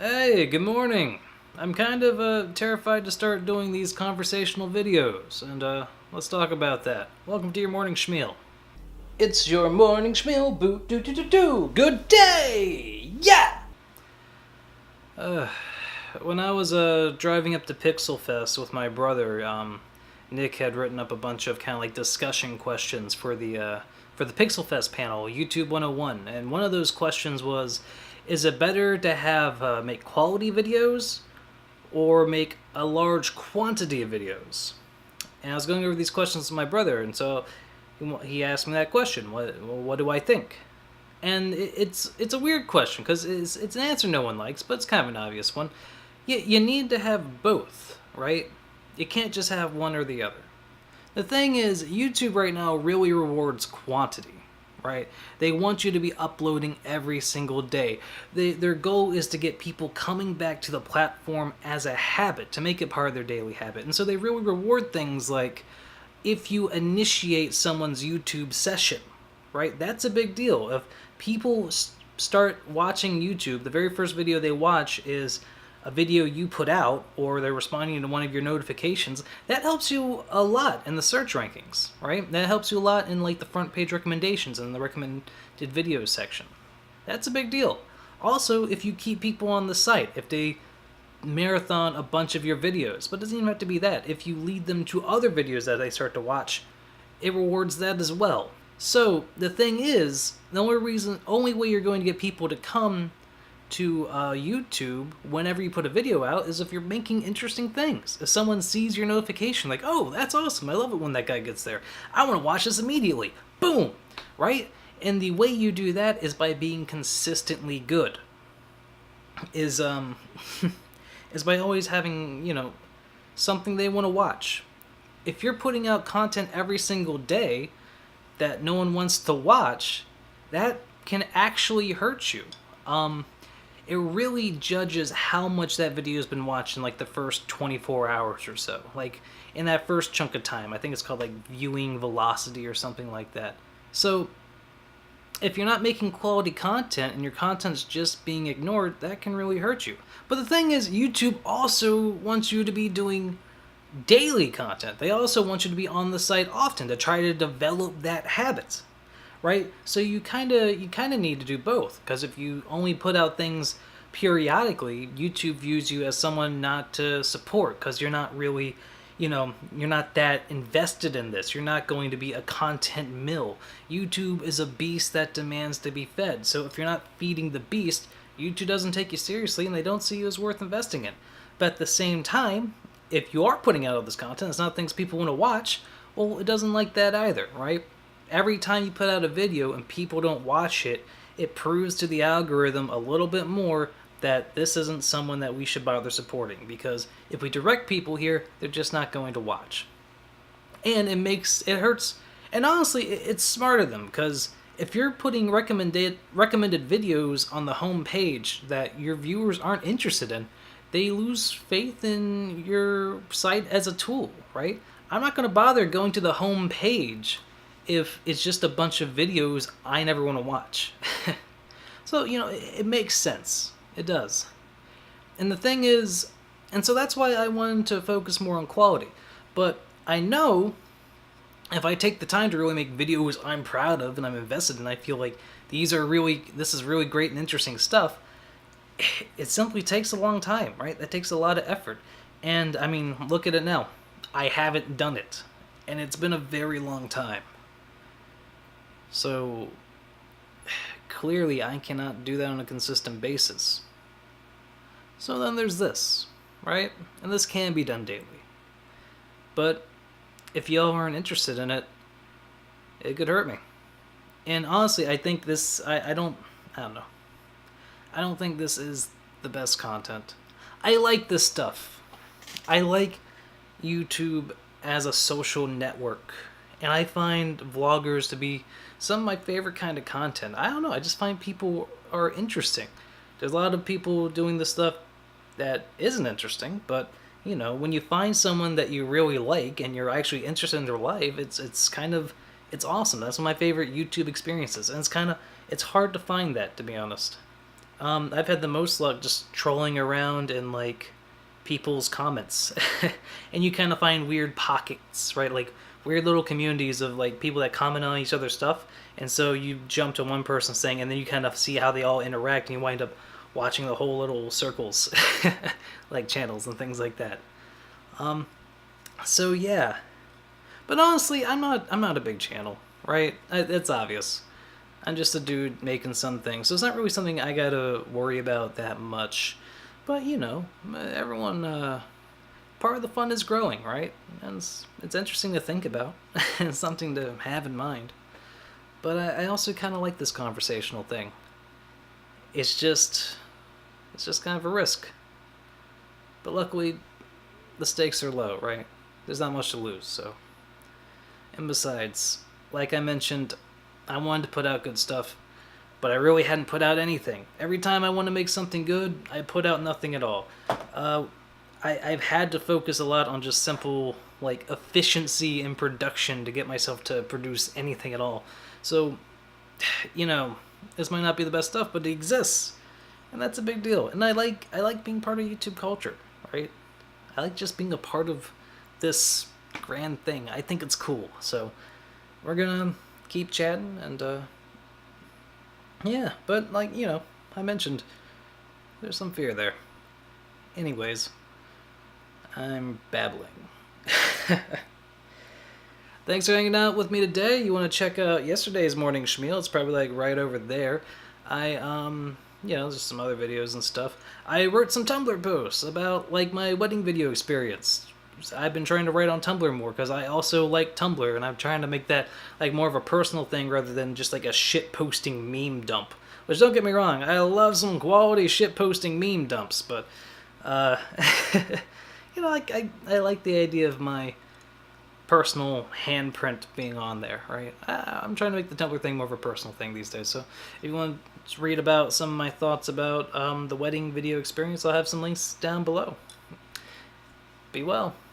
Hey, good morning. I'm kind of terrified to start doing these conversational videos, and let's talk about that. Welcome to your Morning Schmiel. It's your Morning Schmiel, boo doo doo doo doo. Good day! Yeah! When I was driving up to Pixel Fest with my brother, Nick had written up a bunch of kind of like discussion questions for the Pixel Fest panel, YouTube 101, and one of those questions was, is it better to have make quality videos or make a large quantity of videos? And I was going over these questions with my brother, and so he asked me that question. What do I think? And it's a weird question because it's an answer no one likes, but it's kind of an obvious one. You need to have both, right? You can't just have one or the other. The thing is, YouTube right now really rewards quantity, right? They want you to be uploading every single day. Their goal is to get people coming back to the platform as a habit, to make it part of their daily habit. And so they really reward things like if you initiate someone's YouTube session, right? That's a big deal. If people start watching YouTube, the very first video they watch is a video you put out, or they're responding to one of your notifications, that helps you a lot in the search rankings, right? That helps you a lot in like the front page recommendations and the recommended videos section. That's a big deal. Also, if you keep people on the site, if they marathon a bunch of your videos, but it doesn't even have to be that. If you lead them to other videos that they start to watch, it rewards that as well. So the thing is, the only way you're going to get people to come to YouTube whenever you put a video out is if you're making interesting things. If someone sees your notification, like, oh, that's awesome, I love it when that guy gets there, I want to watch this immediately. Boom! Right? And the way you do that is by being consistently good. Is is by always having, something they want to watch. If you're putting out content every single day that no one wants to watch, that can actually hurt you. It really judges how much that video has been watched in like the first 24 hours or so. Like in that first chunk of time. I think it's called like viewing velocity or something like that. So if you're not making quality content and your content's just being ignored, that can really hurt you. But the thing is, YouTube also wants you to be doing daily content. They also want you to be on the site often to try to develop that habit, right? So you kind of need to do both, because if you only put out things periodically, YouTube views you as someone not to support because you're not really, you're not that invested in this. You're not going to be a content mill. YouTube is a beast that demands to be fed. So if you're not feeding the beast, YouTube doesn't take you seriously and they don't see you as worth investing in. But at the same time, if you are putting out all this content, it's not things people want to watch, well, it doesn't like that either, right? Every time you put out a video and people don't watch it, it proves to the algorithm a little bit more that this isn't someone that we should bother supporting, because if we direct people here, they're just not going to watch. And it hurts, and honestly, it's smart of them, because if you're putting recommended videos on the home page that your viewers aren't interested in, they lose faith in your site as a tool, right? I'm not going to bother going to the home page if it's just a bunch of videos I never want to watch. So, it makes sense. It does. And the thing is, and so that's why I wanted to focus more on quality. But I know if I take the time to really make videos I'm proud of and I'm invested in, I feel like this is really great and interesting stuff, it simply takes a long time, right? That takes a lot of effort. And I mean, look at it now. I haven't done it. And it's been a very long time. So clearly I cannot do that on a consistent basis. So then there's this, right? And this can be done daily. But if y'all aren't interested in it, it could hurt me. And honestly, I think I don't know. I don't think this is the best content. I like this stuff. I like YouTube as a social network. And I find vloggers to be some of my favorite kind of content. I don't know, I just find people are interesting. There's a lot of people doing this stuff that isn't interesting, but when you find someone that you really like and you're actually interested in their life, it's awesome. That's one of my favorite YouTube experiences, and it's hard to find that, to be honest. I've had the most luck just trolling around in like people's comments, and you kind of find weird pockets, right? Like weird little communities of like people that comment on each other's stuff, and so you jump to one person's thing, and then you kind of see how they all interact, and you wind up watching the whole little circles, like channels and things like that. So yeah, but honestly, I'm not a big channel, right? It's obvious. I'm just a dude making something, so it's not really something I gotta worry about that much. But you know, everyone, part of the fun is growing, right? And it's interesting to think about, and something to have in mind. But I also kind of like this conversational thing. It's just, it's just kind of a risk. But luckily, the stakes are low, right? There's not much to lose, so. And besides, like I mentioned, I wanted to put out good stuff, but I really hadn't put out anything. Every time I want to make something good, I put out nothing at all. I've had to focus a lot on just simple, like, efficiency in production to get myself to produce anything at all. So, you know, this might not be the best stuff, but it exists. And that's a big deal. And I like being part of YouTube culture, right? I like just being a part of this grand thing. I think it's cool. So, we're gonna keep chatting and yeah, but like, you know, I mentioned there's some fear there. Anyways, I'm babbling. Thanks for hanging out with me today. You want to check out yesterday's Morning Schmiel? It's probably like right over there. I you know, just some other videos and stuff. I wrote some Tumblr posts about like my wedding video experience. I've been trying to write on Tumblr more because I also like Tumblr, and I'm trying to make that like more of a personal thing rather than just like a shit posting meme dump. Which, don't get me wrong, I love some quality shit posting meme dumps, but you know, like I like the idea of my personal handprint being on there, right? I'm trying to make the Tumblr thing more of a personal thing these days. So if you want to read about some of my thoughts about the wedding video experience, I'll have some links down below. Be well.